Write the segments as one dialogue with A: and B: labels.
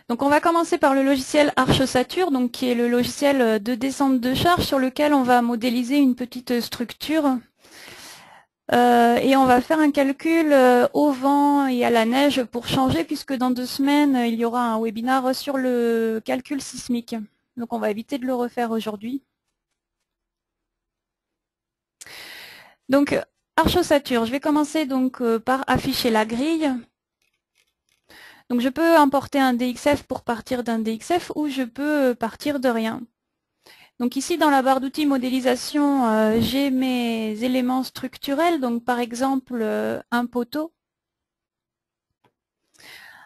A: Donc on va commencer par le logiciel Archosature, donc qui est le logiciel de descente de charge sur lequel on va modéliser une petite structure. Et on va faire un calcul au vent et à la neige pour changer, puisque dans 2 semaines, il y aura un webinaire sur le calcul sismique. Donc on va éviter de le refaire aujourd'hui. Donc Archosature, je vais commencer donc par afficher la grille. Donc je peux importer un DXF pour partir d'un DXF ou je peux partir de rien. Donc ici dans la barre d'outils modélisation, j'ai mes éléments structurels, donc par exemple un poteau.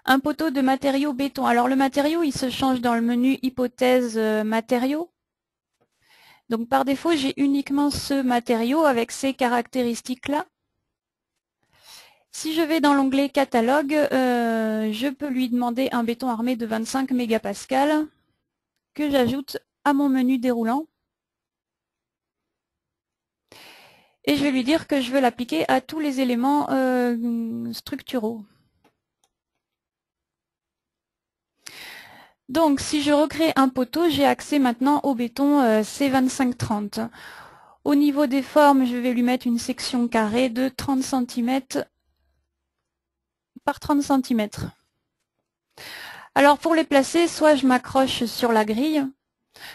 A: Un poteau de matériaux béton. Alors le matériau, il se change dans le menu hypothèse matériaux. Donc par défaut, j'ai uniquement ce matériau avec ces caractéristiques-là. Si je vais dans l'onglet catalogue, je peux lui demander un béton armé de 25 mégapascales que j'ajoute à mon menu déroulant. Et je vais lui dire que je veux l'appliquer à tous les éléments structuraux. Donc, si je recrée un poteau, j'ai accès maintenant au béton C2530. Au niveau des formes, je vais lui mettre une section carrée de 30 cm par 30 cm. Alors, pour les placer, soit je m'accroche sur la grille,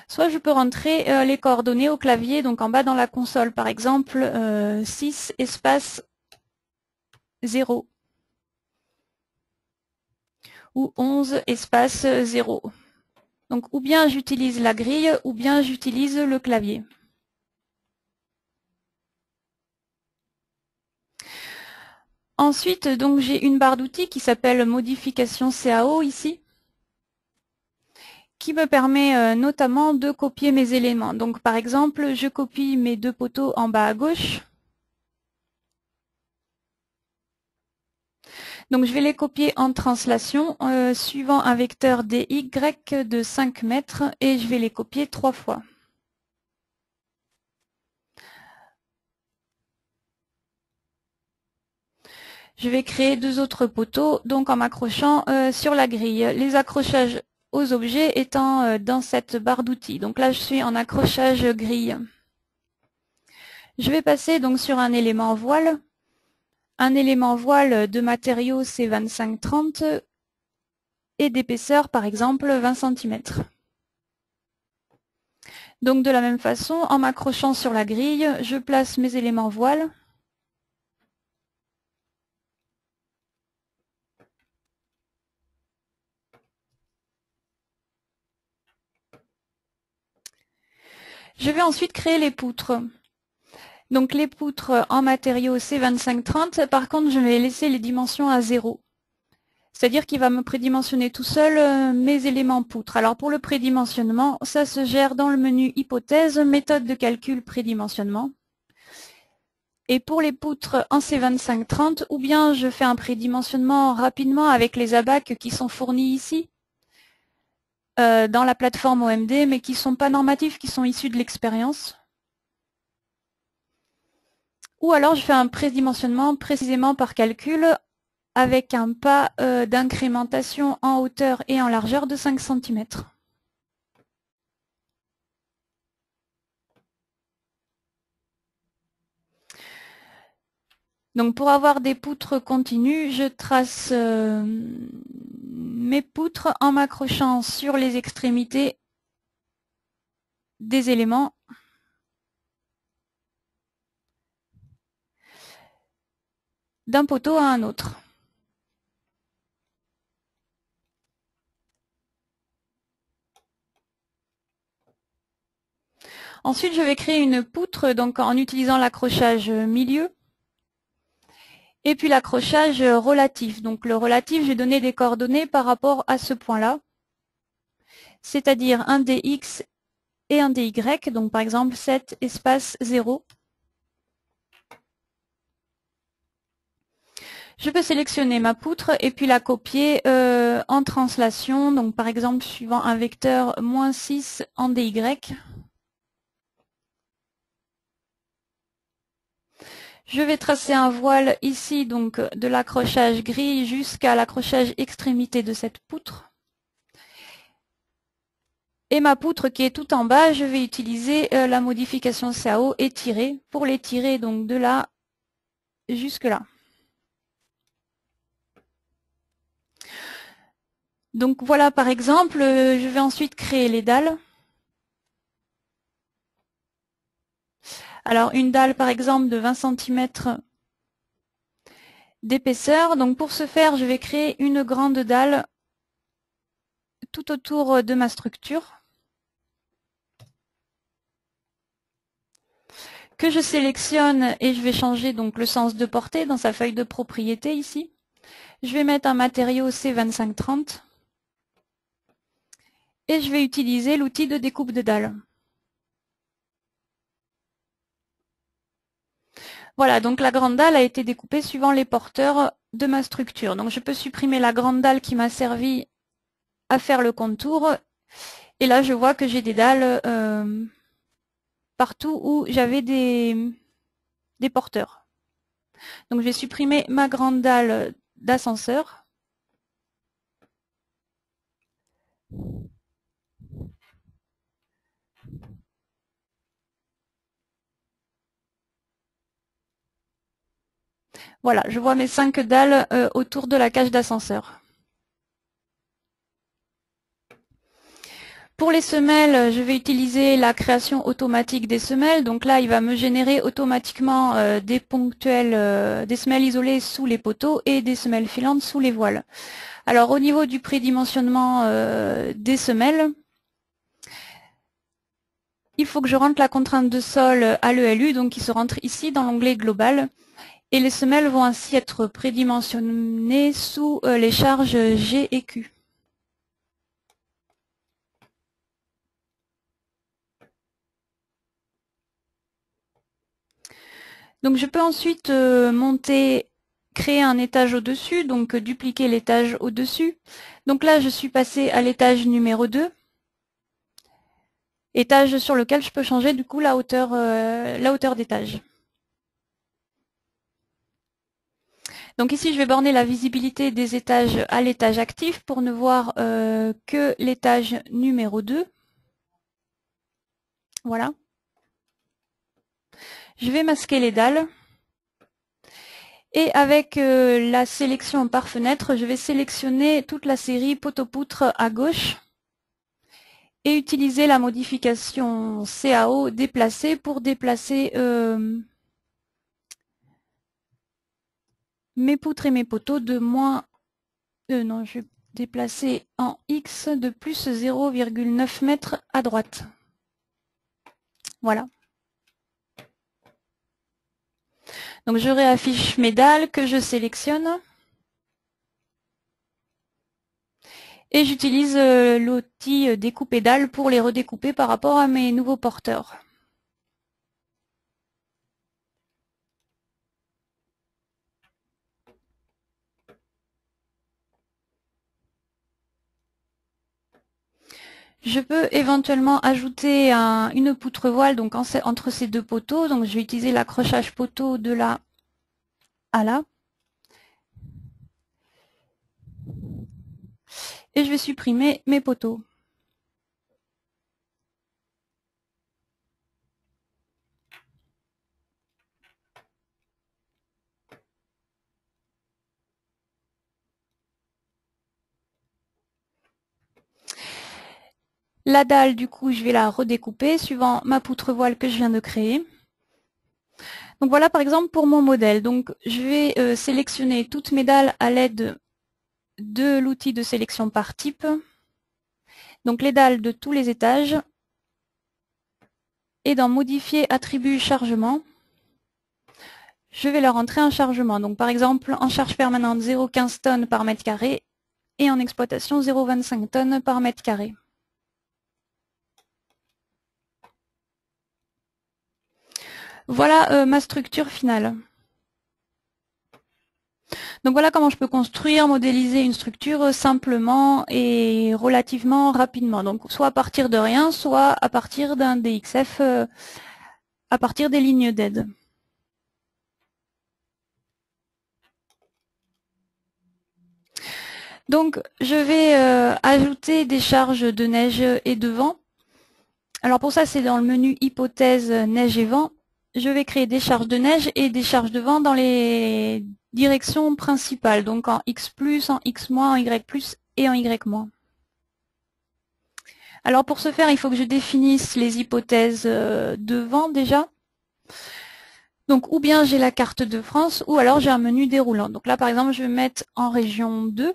A: soit je peux rentrer les coordonnées au clavier, donc en bas dans la console, par exemple 6 espace 0. Ou 11 espace 0. Donc ou bien j'utilise la grille ou bien j'utilise le clavier. Ensuite, donc j'ai une barre d'outils qui s'appelle modification CAO ici, qui me permet notamment de copier mes éléments. Donc par exemple, je copie mes 2 poteaux en bas à gauche. Donc je vais les copier en translation suivant un vecteur DY de 5 mètres et je vais les copier 3 fois. Je vais créer 2 autres poteaux, donc en m'accrochant sur la grille. Les accrochages aux objets étant dans cette barre d'outils. Donc là, je suis en accrochage grille. Je vais passer donc sur un élément voile. Un élément voile de matériaux C2530 et d'épaisseur, par exemple, 20 cm. Donc de la même façon, en m'accrochant sur la grille, je place mes éléments voiles. Je vais ensuite créer les poutres. Donc les poutres en matériaux C2530, par contre je vais laisser les dimensions à 0. C'est-à-dire qu'il va me prédimensionner tout seul mes éléments poutres. Alors pour le prédimensionnement, ça se gère dans le menu hypothèse, méthode de calcul prédimensionnement. Et pour les poutres en C2530, ou bien je fais un prédimensionnement rapidement avec les abacs qui sont fournis ici, dans la plateforme OMD, mais qui ne sont pas normatifs, qui sont issus de l'expérience. Ou alors je fais un prédimensionnement précisément par calcul avec un pas d'incrémentation en hauteur et en largeur de 5 cm. Donc pour avoir des poutres continues, je trace mes poutres en m'accrochant sur les extrémités des éléments. D'un poteau à un autre. Ensuite, je vais créer une poutre donc en utilisant l'accrochage milieu et puis l'accrochage relatif. Donc le relatif, j'ai donné des coordonnées par rapport à ce point-là, c'est-à-dire un dx et un dy, donc par exemple 7 espace 0. Je peux sélectionner ma poutre et puis la copier en translation, donc par exemple suivant un vecteur -6 en dy. Je vais tracer un voile ici, donc de l'accrochage grille jusqu'à l'accrochage extrémité de cette poutre. Et ma poutre qui est tout en bas, je vais utiliser la modification CAO étirer pour l'étirer donc de là jusque là. Donc voilà par exemple, je vais ensuite créer les dalles. Alors une dalle par exemple de 20 cm d'épaisseur. Donc pour ce faire, je vais créer une grande dalle tout autour de ma structure, que je sélectionne et je vais changer donc le sens de portée dans sa feuille de propriété ici. Je vais mettre un matériau C2530 et je vais utiliser l'outil de découpe de dalle. Voilà, donc la grande dalle a été découpée suivant les porteurs de ma structure. Donc je peux supprimer la grande dalle qui m'a servi à faire le contour. Et là, je vois que j'ai des dalles partout où j'avais des porteurs. Donc je vais supprimer ma grande dalle d'ascenseur. Voilà, je vois mes 5 dalles autour de la cage d'ascenseur. Pour les semelles, je vais utiliser la création automatique des semelles. Donc là, il va me générer automatiquement des ponctuels, des semelles isolées sous les poteaux et des semelles filantes sous les voiles. Alors au niveau du prédimensionnement des semelles, il faut que je rentre la contrainte de sol à l'ELU, donc qui se rentre ici dans l'onglet global. Et les semelles vont ainsi être prédimensionnées sous les charges G et Q. Donc je peux ensuite créer un étage au-dessus, donc dupliquer l'étage au-dessus. Donc là, je suis passée à l'étage numéro 2, étage sur lequel je peux changer du coup la hauteur d'étage. Donc ici, je vais borner la visibilité des étages à l'étage actif pour ne voir que l'étage numéro 2. Voilà. Je vais masquer les dalles. Et avec la sélection par fenêtre, je vais sélectionner toute la série poteau-poutre à gauche et utiliser la modification CAO déplacer pour déplacer mes poutres et mes poteaux de moins... non, je vais déplacer en X de plus 0,9 m à droite. Voilà. Donc je réaffiche mes dalles que je sélectionne. Et j'utilise l'outil découper dalles pour les redécouper par rapport à mes nouveaux porteurs. Je peux éventuellement ajouter une poutre voile donc entre ces deux poteaux. Donc je vais utiliser l'accrochage poteau de là à là. Et je vais supprimer mes poteaux. La dalle, du coup, je vais la redécouper suivant ma poutre voile que je viens de créer. Donc voilà, par exemple, pour mon modèle. Donc je vais sélectionner toutes mes dalles à l'aide de l'outil de sélection par type. Donc les dalles de tous les étages. Et dans modifier attribut chargement, je vais leur entrer un chargement. Donc par exemple, en charge permanente 0,15 tonnes par mètre carré et en exploitation 0,25 tonnes par mètre carré. Voilà ma structure finale. Donc voilà comment je peux construire, modéliser une structure simplement et relativement rapidement. Donc soit à partir de rien, soit à partir d'un DXF, à partir des lignes d'aide. Donc je vais ajouter des charges de neige et de vent. Alors pour ça, c'est dans le menu hypothèse neige et vent. Je vais créer des charges de neige et des charges de vent dans les directions principales, donc en X+, en X-, en Y+, et en Y-. Alors pour ce faire, il faut que je définisse les hypothèses de vent déjà. Donc ou bien j'ai la carte de France, ou alors j'ai un menu déroulant. Donc là par exemple, je vais mettre en région 2.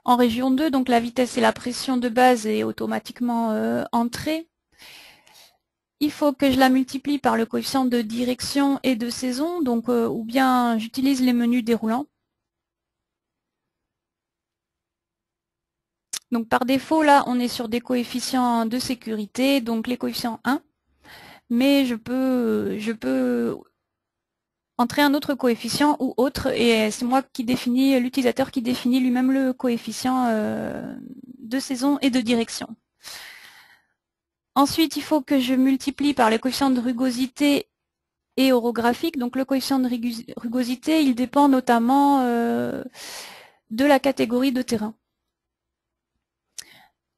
A: En région 2, donc la vitesse et la pression de base est automatiquement entrée. Il faut que je la multiplie par le coefficient de direction et de saison, donc ou bien j'utilise les menus déroulants. Donc par défaut, là, on est sur des coefficients de sécurité, donc les coefficients 1. Mais je peux entrer un autre coefficient ou autre, et c'est moi qui définis, l'utilisateur qui définit lui-même le coefficient de saison et de direction. Ensuite, il faut que je multiplie par les coefficients de rugosité et orographique. Donc le coefficient de rugosité, il dépend notamment de la catégorie de terrain.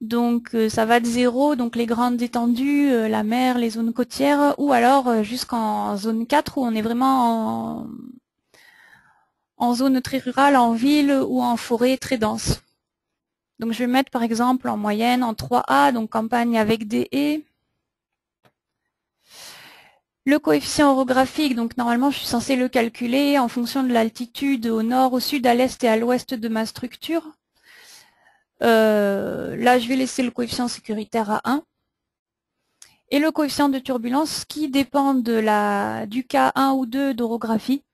A: Donc ça va de 0, donc les grandes étendues, la mer, les zones côtières, ou alors jusqu'en zone 4 où on est vraiment en zone très rurale, en ville ou en forêt très dense. Donc je vais mettre par exemple en moyenne en 3A, donc campagne avec des haies. Le coefficient orographique, donc normalement je suis censé le calculer en fonction de l'altitude au nord, au sud, à l'est et à l'ouest de ma structure. Là je vais laisser le coefficient sécuritaire à 1. Et le coefficient de turbulence qui dépend du cas 1 ou 2 d'orographie.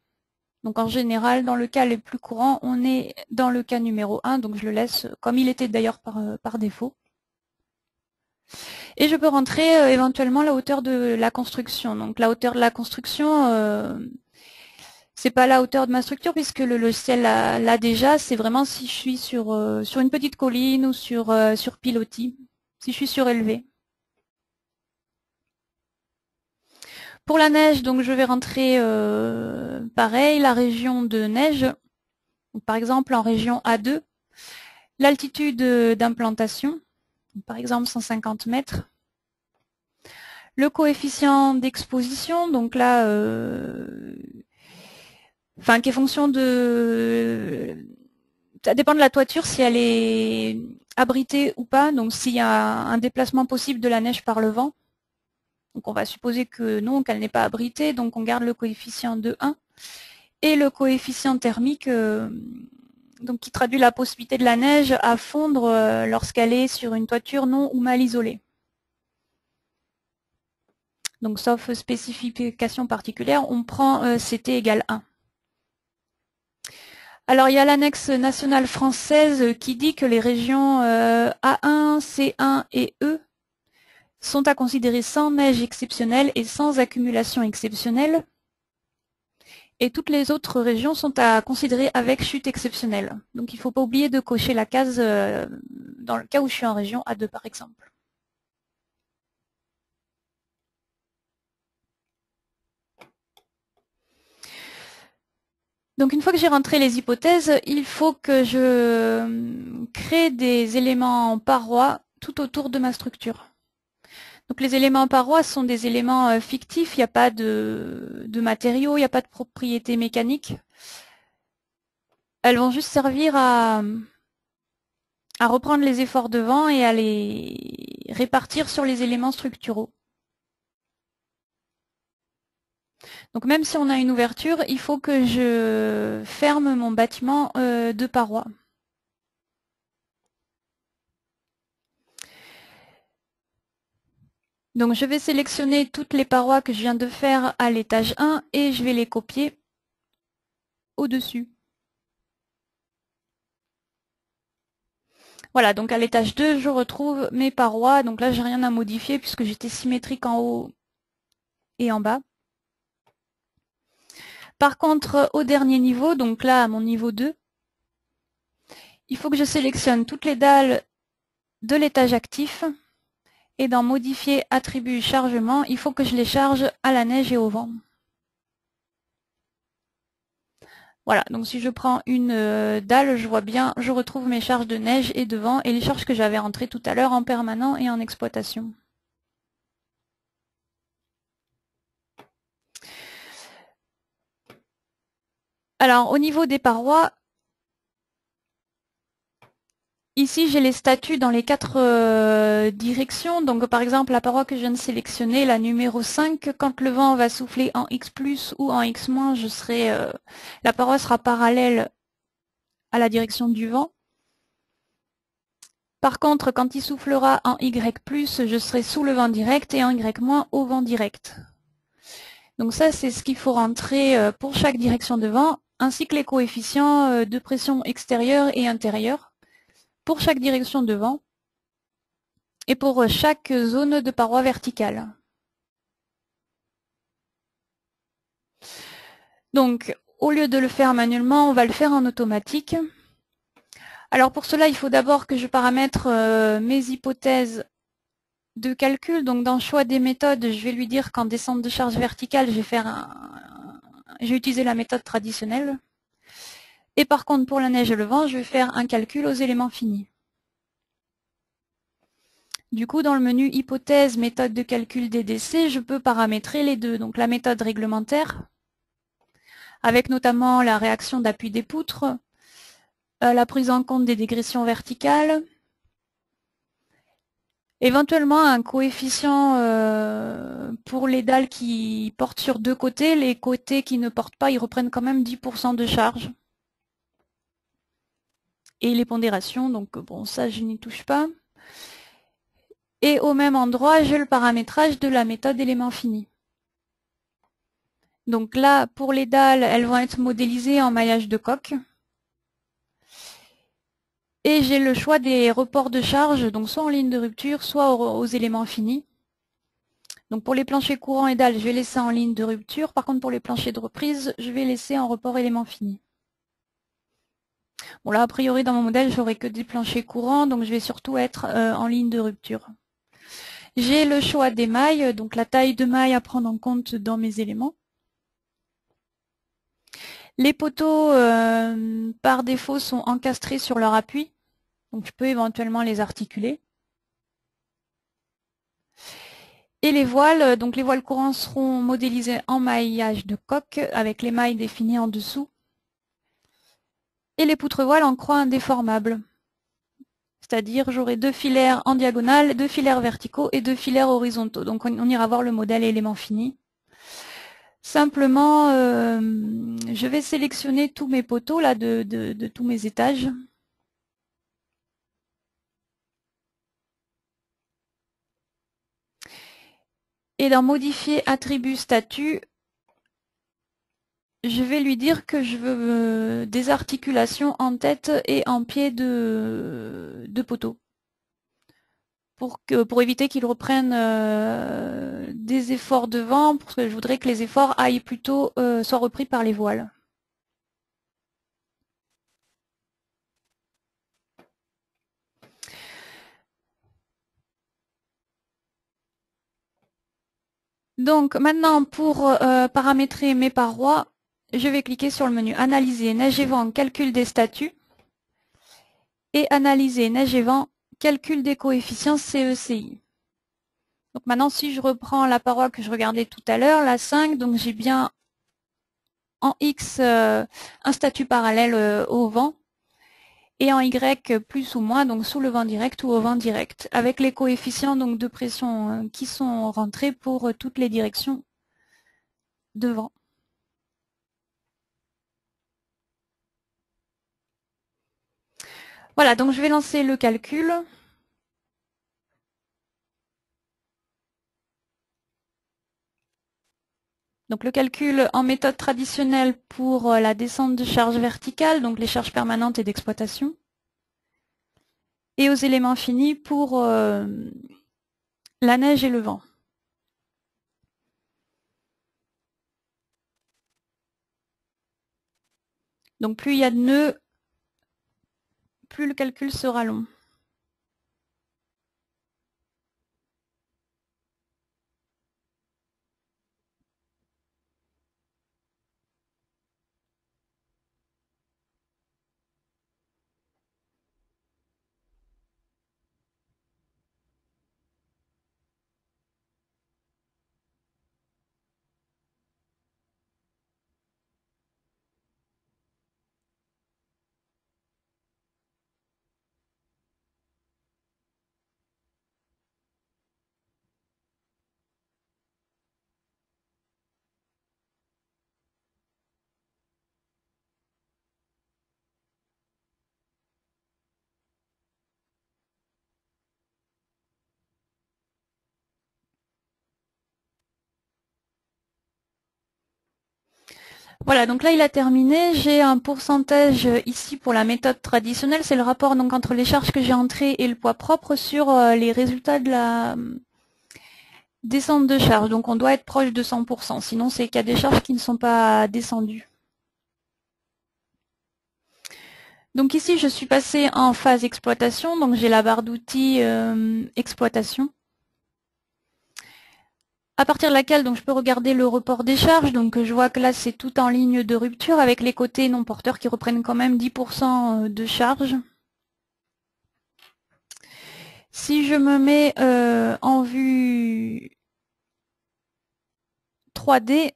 A: Donc en général, dans le cas le plus courant, on est dans le cas numéro 1, donc je le laisse comme il était d'ailleurs par défaut. Et je peux rentrer éventuellement la hauteur de la construction. Donc la hauteur de la construction, c'est pas la hauteur de ma structure puisque le logiciel l'a déjà, c'est vraiment si je suis sur une petite colline ou sur pilotis, si je suis surélevé. Pour la neige, donc je vais rentrer pareil, la région de neige, donc, par exemple en région A2, l'altitude d'implantation, par exemple 150 mètres, le coefficient d'exposition, donc là, qui est fonction de... Ça dépend de la toiture, si elle est abritée ou pas, donc s'il y a un déplacement possible de la neige par le vent. Donc on va supposer que non, qu'elle n'est pas abritée, donc on garde le coefficient de 1. Et le coefficient thermique, donc qui traduit la possibilité de la neige à fondre lorsqu'elle est sur une toiture non ou mal isolée. Donc sauf spécification particulière, on prend CT égale 1. Alors il y a l'annexe nationale française qui dit que les régions A1, C1 et E sont à considérer sans neige exceptionnelle et sans accumulation exceptionnelle. Et toutes les autres régions sont à considérer avec chute exceptionnelle. Donc il ne faut pas oublier de cocher la case dans le cas où je suis en région A2 par exemple. Donc une fois que j'ai rentré les hypothèses, il faut que je crée des éléments en paroi tout autour de ma structure. Donc les éléments en paroi sont des éléments fictifs, il n'y a pas de matériaux, il n'y a pas de propriétés mécaniques. Elles vont juste servir à reprendre les efforts de vent et à les répartir sur les éléments structuraux. Donc même si on a une ouverture, il faut que je ferme mon bâtiment de parois. Donc je vais sélectionner toutes les parois que je viens de faire à l'étage 1 et je vais les copier au-dessus. Voilà, donc à l'étage 2, je retrouve mes parois. Donc là, j'ai rien à modifier puisque j'étais symétrique en haut et en bas. Par contre, au dernier niveau, donc là, à mon niveau 2, il faut que je sélectionne toutes les dalles de l'étage actif. Et dans Modifier attribut chargement, il faut que je les charge à la neige et au vent. Voilà, donc si je prends une dalle, je vois bien, je retrouve mes charges de neige et de vent et les charges que j'avais rentrées tout à l'heure en permanent et en exploitation. Alors, au niveau des parois, ici j'ai les statuts dans les 4 directions. Donc par exemple, la paroi que je viens de sélectionner, la numéro 5, quand le vent va souffler en X+, ou en X-, la paroi sera parallèle à la direction du vent. Par contre, quand il soufflera en Y+, je serai sous le vent direct et en Y- au vent direct. Donc ça, c'est ce qu'il faut rentrer pour chaque direction de vent, ainsi que les coefficients de pression extérieure et intérieure pour chaque direction de vent et pour chaque zone de paroi verticale. Donc, au lieu de le faire manuellement, on va le faire en automatique. Alors pour cela, il faut d'abord que je paramètre mes hypothèses de calcul. Donc dans le choix des méthodes, je vais lui dire qu'en descente de charge verticale, j'ai utilisé la méthode traditionnelle. Et par contre, pour la neige et le vent, je vais faire un calcul aux éléments finis. Du coup, dans le menu hypothèse, méthode de calcul DDC, je peux paramétrer les deux. Donc la méthode réglementaire, avec notamment la réaction d'appui des poutres, la prise en compte des dégressions verticales, éventuellement un coefficient pour les dalles qui portent sur 2 côtés. Les côtés qui ne portent pas, ils reprennent quand même 10% de charge. Et les pondérations, donc bon, ça je n'y touche pas. Et au même endroit, j'ai le paramétrage de la méthode élément fini. Donc là, pour les dalles, elles vont être modélisées en maillage de coque. Et j'ai le choix des reports de charge, donc soit en ligne de rupture, soit aux éléments finis. Donc pour les planchers courants et dalles, je vais laisser en ligne de rupture. Par contre, pour les planchers de reprise, je vais laisser en report élément fini. Bon là, a priori, dans mon modèle, j'aurai que des planchers courants, donc je vais surtout être en ligne de rupture. J'ai le choix des mailles, donc la taille de maille à prendre en compte dans mes éléments. Les poteaux, par défaut, sont encastrés sur leur appui, donc je peux éventuellement les articuler. Et les voiles, donc les voiles courants seront modélisés en maillage de coque, avec les mailles définies en dessous. Et les poutres voiles en croix indéformable. C'est-à-dire j'aurai 2 filaires en diagonale, 2 filaires verticaux et 2 filaires horizontaux. Donc on ira voir le modèle élément fini. Simplement, je vais sélectionner tous mes poteaux là de tous mes étages. Et dans modifier attribut statut, je vais lui dire que je veux des articulations en tête et en pied de poteaux. Pour éviter qu'il reprenne des efforts de vent, parce que je voudrais que les efforts aillent plutôt soient repris par les voiles. Donc maintenant, pour paramétrer mes parois, je vais cliquer sur le menu Analyser, neige et vent, calcul des statuts, et Analyser, neige et vent, calcul des coefficients CECI. Donc maintenant, si je reprends la paroi que je regardais tout à l'heure, la 5, donc j'ai bien en X un statut parallèle au vent, et en Y plus ou moins, donc sous le vent direct ou au vent direct, avec les coefficients donc, de pression qui sont rentrés pour toutes les directions de vent. Voilà, donc je vais lancer le calcul. Donc le calcul en méthode traditionnelle pour la descente de charge verticale, donc les charges permanentes et d'exploitation. Et aux éléments finis pour la neige et le vent. Donc plus il y a de nœuds, plus le calcul sera long. Voilà, donc là il a terminé. J'ai un pourcentage ici pour la méthode traditionnelle. C'est le rapport donc entre les charges que j'ai entrées et le poids propre sur les résultats de la descente de charge. Donc on doit être proche de 100%. Sinon c'est qu'il y a des charges qui ne sont pas descendues. Donc ici je suis passée en phase exploitation. Donc j'ai la barre d'outils exploitation. À partir de laquelle donc, je peux regarder le report des charges. Donc je vois que là c'est tout en ligne de rupture avec les côtés non porteurs qui reprennent quand même 10% de charge. Si je me mets en vue 3D,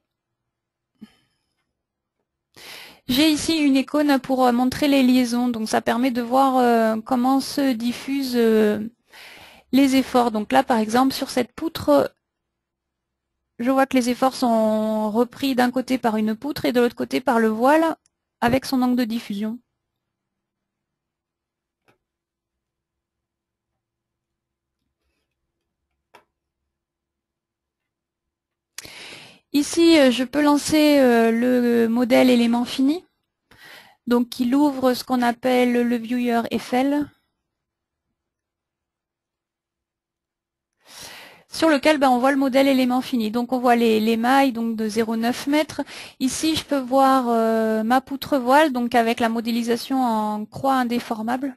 A: j'ai ici une icône pour montrer les liaisons. Donc ça permet de voir comment se diffusent les efforts. Donc là par exemple sur cette poutre, je vois que les efforts sont repris d'un côté par une poutre et de l'autre côté par le voile avec son angle de diffusion. Ici, je peux lancer le modèle élément fini. Donc il ouvre ce qu'on appelle le viewer Eiffel, sur lequel on voit le modèle élément fini. Donc on voit les mailles donc de 0,9 mètres. Ici, je peux voir ma poutre voile, donc avec la modélisation en croix indéformable.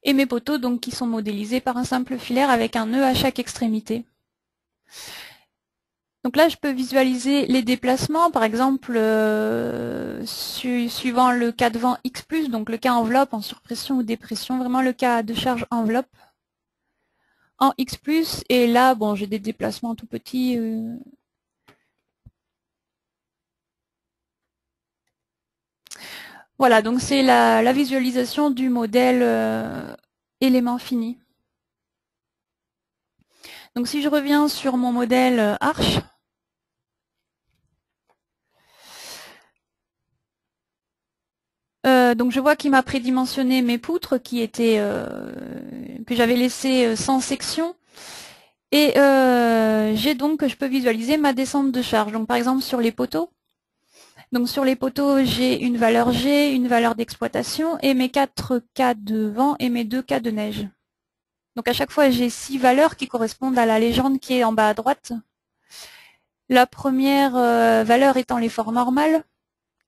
A: Et mes poteaux donc, qui sont modélisés par un simple filaire avec un nœud à chaque extrémité. Donc là, je peux visualiser les déplacements, par exemple, suivant le cas de vent X+, donc le cas enveloppe en surpression ou dépression, vraiment le cas de charge enveloppe en X+, et là, bon, j'ai des déplacements tout petits. Voilà, donc c'est la visualisation du modèle élément fini. Donc si je reviens sur mon modèle arche, donc je vois qu'il m'a prédimensionné mes poutres qui étaient que j'avais laissées sans section. Et j'ai donc que je peux visualiser ma descente de charge. Donc par exemple sur les poteaux. Donc sur les poteaux, j'ai une valeur G, une valeur d'exploitation et mes 4 cas de vent et mes 2 cas de neige. Donc à chaque fois, j'ai 6 valeurs qui correspondent à la légende qui est en bas à droite. La première valeur étant l'effort normal,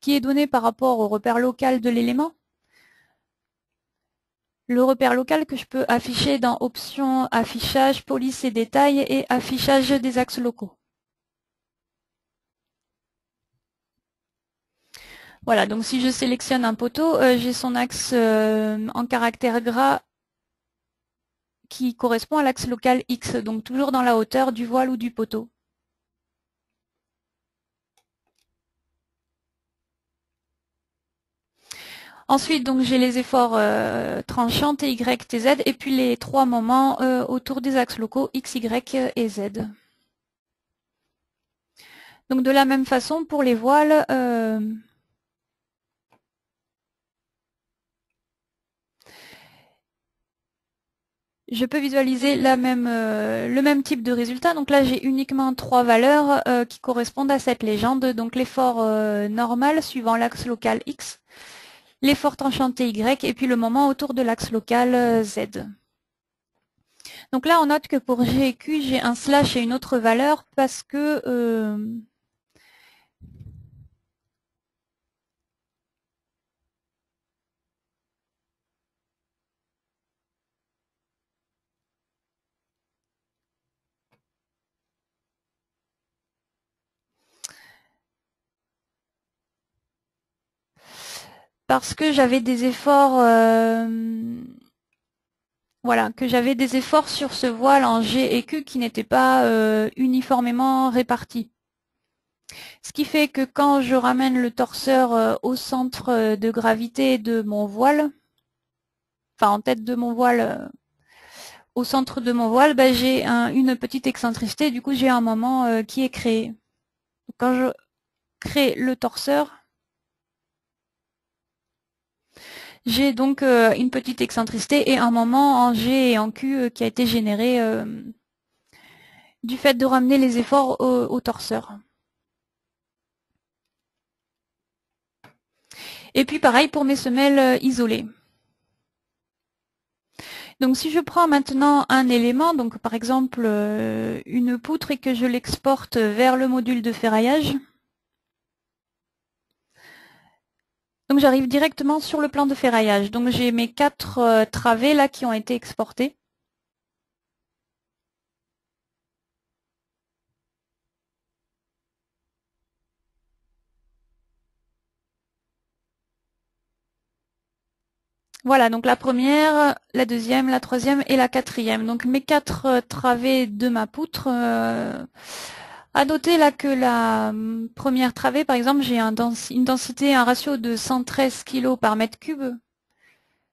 A: qui est donné par rapport au repère local de l'élément. Le repère local que je peux afficher dans Options, Affichage, Police et Détails et Affichage des axes locaux. Voilà, donc si je sélectionne un poteau, j'ai son axe en caractère gras qui correspond à l'axe local X, donc toujours dans la hauteur du voile ou du poteau. Ensuite, donc j'ai les efforts tranchants T, Y, T, Z, et puis les 3 moments autour des axes locaux X, Y et Z. Donc de la même façon, pour les voiles, je peux visualiser le même type de résultat. Donc là, j'ai uniquement 3 valeurs qui correspondent à cette légende. Donc l'effort normal suivant l'axe local X, l'effort enchanté Y et puis le moment autour de l'axe local Z. Donc là, on note que pour G et Q, j'ai un slash et une autre valeur parce que j'avais des efforts voilà, que j'avais des efforts sur ce voile en G et Q qui n'étaient pas uniformément répartis. Ce qui fait que quand je ramène le torseur au centre de gravité de mon voile, enfin en tête de mon voile, au centre de mon voile, j'ai une petite excentricité, du coup j'ai un moment qui est créé. Donc, quand je crée le torseur, j'ai donc une petite excentricité et un moment en G et en Q qui a été généré du fait de ramener les efforts au torseur. Et puis pareil pour mes semelles isolées. Donc si je prends maintenant un élément, donc par exemple une poutre et que je l'exporte vers le module de ferraillage, donc j'arrive directement sur le plan de ferraillage. Donc j'ai mes 4 travées là qui ont été exportées. Voilà, donc la première, la deuxième, la troisième et la quatrième. Donc mes 4 travées de ma poutre. À noter là que la première travée, par exemple, j'ai une densité, un ratio de 113 kg par mètre cube.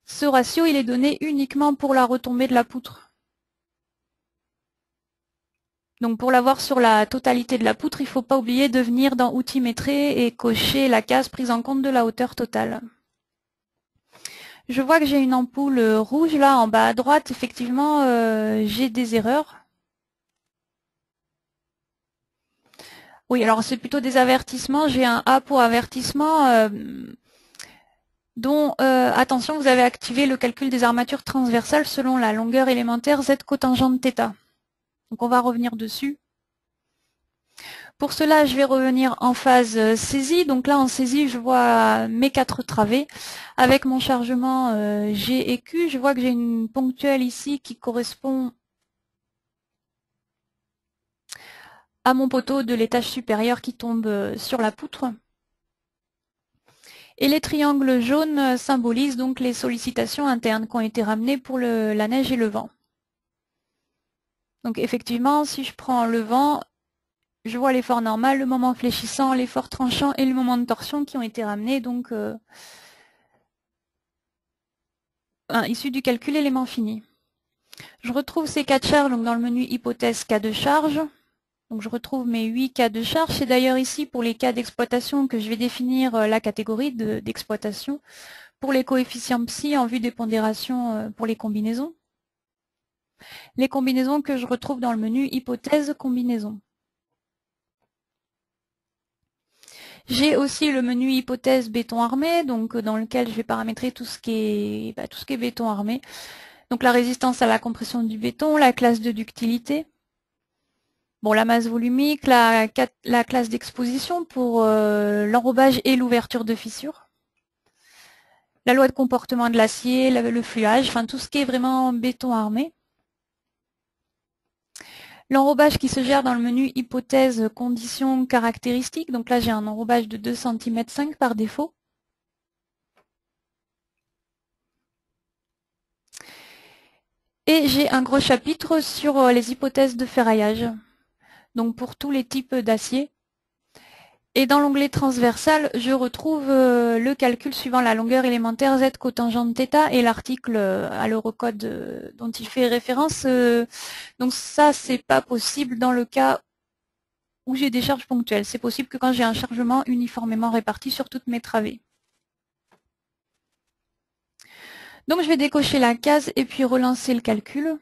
A: Ce ratio, il est donné uniquement pour la retombée de la poutre. Donc pour l'avoir sur la totalité de la poutre, il ne faut pas oublier de venir dans Outils métrés et cocher la case prise en compte de la hauteur totale. Je vois que j'ai une ampoule rouge là en bas à droite. Effectivement, j'ai des erreurs. Oui, alors c'est plutôt des avertissements. J'ai un A pour avertissement dont, attention, vous avez activé le calcul des armatures transversales selon la longueur élémentaire Z cotangente θ. Donc on va revenir dessus. Pour cela, je vais revenir en phase saisie. Donc là, en saisie, je vois mes 4 travées. Avec mon chargement G et Q, je vois que j'ai une ponctuelle ici qui correspond à mon poteau de l'étage supérieur qui tombe sur la poutre. Et les triangles jaunes symbolisent donc les sollicitations internes qui ont été ramenées pour la neige et le vent. Donc effectivement, si je prends le vent, je vois l'effort normal, le moment fléchissant, l'effort tranchant et le moment de torsion qui ont été ramenés, donc issus du calcul élément fini. Je retrouve ces cas de charge donc dans le menu hypothèse cas de charge. Donc je retrouve mes 8 cas de charge. C'est d'ailleurs ici pour les cas d'exploitation que je vais définir la catégorie d'exploitation pour les coefficients psi en vue des pondérations pour les combinaisons. Les combinaisons que je retrouve dans le menu hypothèse combinaison. J'ai aussi le menu hypothèse béton armé, donc dans lequel je vais paramétrer tout ce qui est béton armé. Donc la résistance à la compression du béton, la classe de ductilité, bon, la masse volumique, la classe d'exposition pour l'enrobage et l'ouverture de fissures, la loi de comportement de l'acier, le fluage, enfin tout ce qui est vraiment béton armé. L'enrobage qui se gère dans le menu hypothèse conditions caractéristiques. Donc là, j'ai un enrobage de 2,5 cm par défaut. Et j'ai un gros chapitre sur les hypothèses de ferraillage. Donc pour tous les types d'acier. Et dans l'onglet transversal, je retrouve le calcul suivant la longueur élémentaire Z cotangente θ et l'article à l'eurocode dont il fait référence. Donc ça, c'est pas possible dans le cas où j'ai des charges ponctuelles. C'est possible que quand j'ai un chargement uniformément réparti sur toutes mes travées. Donc je vais décocher la case et puis relancer le calcul.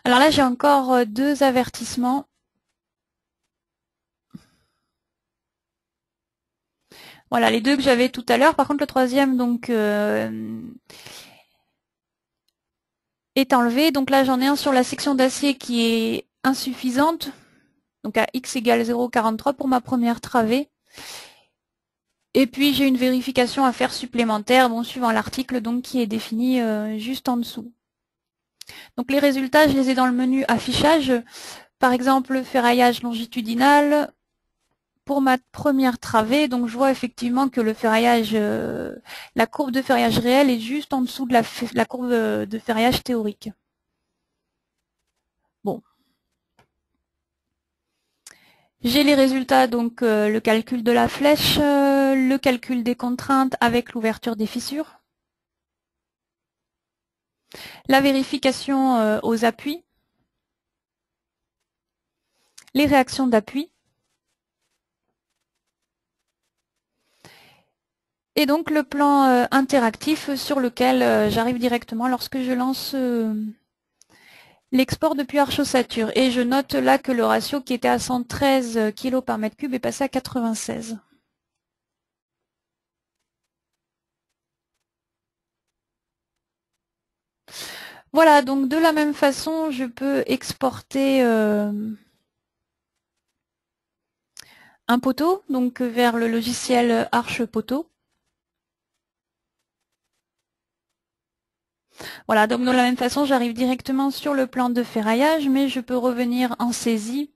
A: Alors là, j'ai encore 2 avertissements. Voilà, les 2 que j'avais tout à l'heure. Par contre, le troisième donc est enlevé. Donc là, j'en ai un sur la section d'acier qui est insuffisante. Donc à x égale 0,43 pour ma première travée. Et puis j'ai une vérification à faire supplémentaire, bon, suivant l'article donc qui est défini juste en dessous. Donc les résultats, je les ai dans le menu affichage. Par exemple, ferraillage longitudinal. Pour ma première travée, donc je vois effectivement que le ferraillage, la courbe de ferraillage réel est juste en dessous de la courbe de ferraillage théorique. Bon. J'ai les résultats, donc le calcul de la flèche, le calcul des contraintes avec l'ouverture des fissures, la vérification aux appuis, les réactions d'appui. Et donc le plan interactif sur lequel j'arrive directement lorsque je lance l'export depuis Archosature. Et je note là que le ratio qui était à 113 kg par mètre cube est passé à 96. Voilà, donc de la même façon, je peux exporter un poteau, donc vers le logiciel Arch Poteau. Voilà, donc de la même façon, j'arrive directement sur le plan de ferraillage, mais je peux revenir en saisie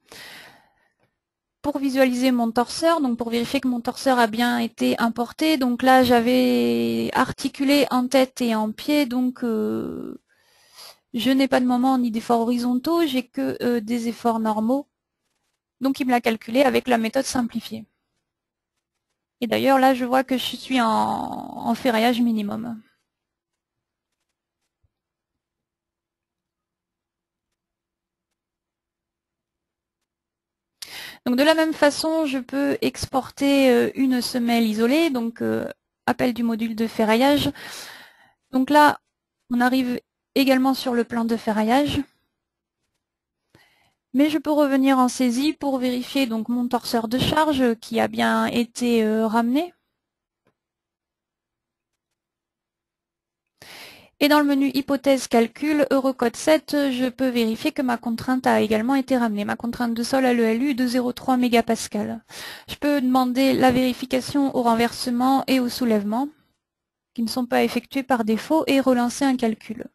A: pour visualiser mon torseur, donc pour vérifier que mon torseur a bien été importé. Donc là, j'avais articulé en tête et en pied, donc je n'ai pas de moment ni d'efforts horizontaux, j'ai que des efforts normaux. Donc il me l'a calculé avec la méthode simplifiée. Et d'ailleurs, là, je vois que je suis en ferraillage minimum. Donc de la même façon, je peux exporter une semelle isolée, donc appel du module de ferraillage. Donc là, on arrive également sur le plan de ferraillage. Mais je peux revenir en saisie pour vérifier donc mon torseur de charge qui a bien été ramené. Et dans le menu hypothèse calcul, Eurocode 7, je peux vérifier que ma contrainte a également été ramenée. Ma contrainte de sol à l'ELU de 0,3 mégapascal. Je peux demander la vérification au renversement et au soulèvement, qui ne sont pas effectués par défaut, et relancer un calcul.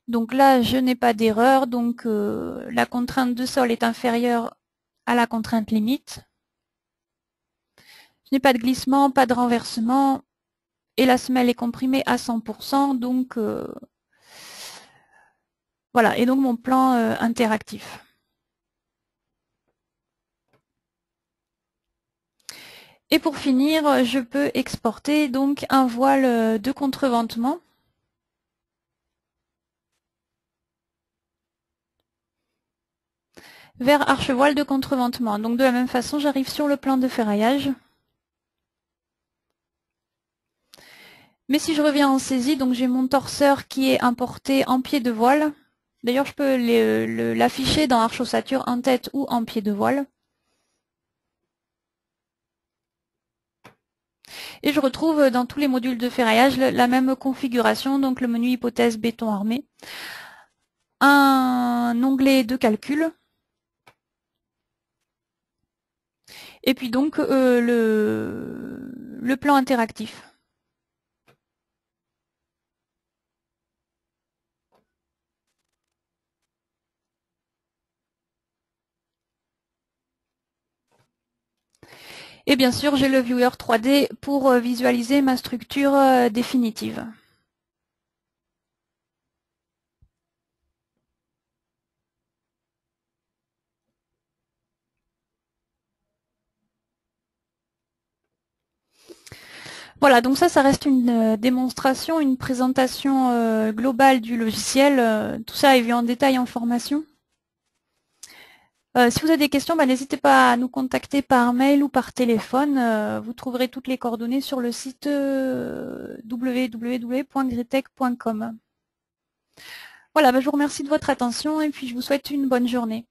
A: Donc là, je n'ai pas d'erreur, donc la contrainte de sol est inférieure à la contrainte limite. Je n'ai pas de glissement, pas de renversement, et la semelle est comprimée à 100%, donc voilà, et donc mon plan interactif. Et pour finir, je peux exporter donc un voile de contreventement. Vers archevoile de contreventement. Donc de la même façon, j'arrive sur le plan de ferraillage. Mais si je reviens en saisie, donc j'ai mon torseur qui est importé en pied de voile. D'ailleurs, je peux l'afficher dans Archosature en tête ou en pied de voile. Et je retrouve dans tous les modules de ferraillage la même configuration, donc le menu hypothèse béton armé. Un onglet de calcul. Et puis donc le plan interactif. Et bien sûr, j'ai le viewer 3D pour visualiser ma structure définitive. Voilà, donc ça reste une démonstration, une présentation globale du logiciel. Tout ça est vu en détail en formation. Si vous avez des questions, n'hésitez pas à nous contacter par mail ou par téléphone. Vous trouverez toutes les coordonnées sur le site www.gritech.com. Voilà, je vous remercie de votre attention et puis je vous souhaite une bonne journée.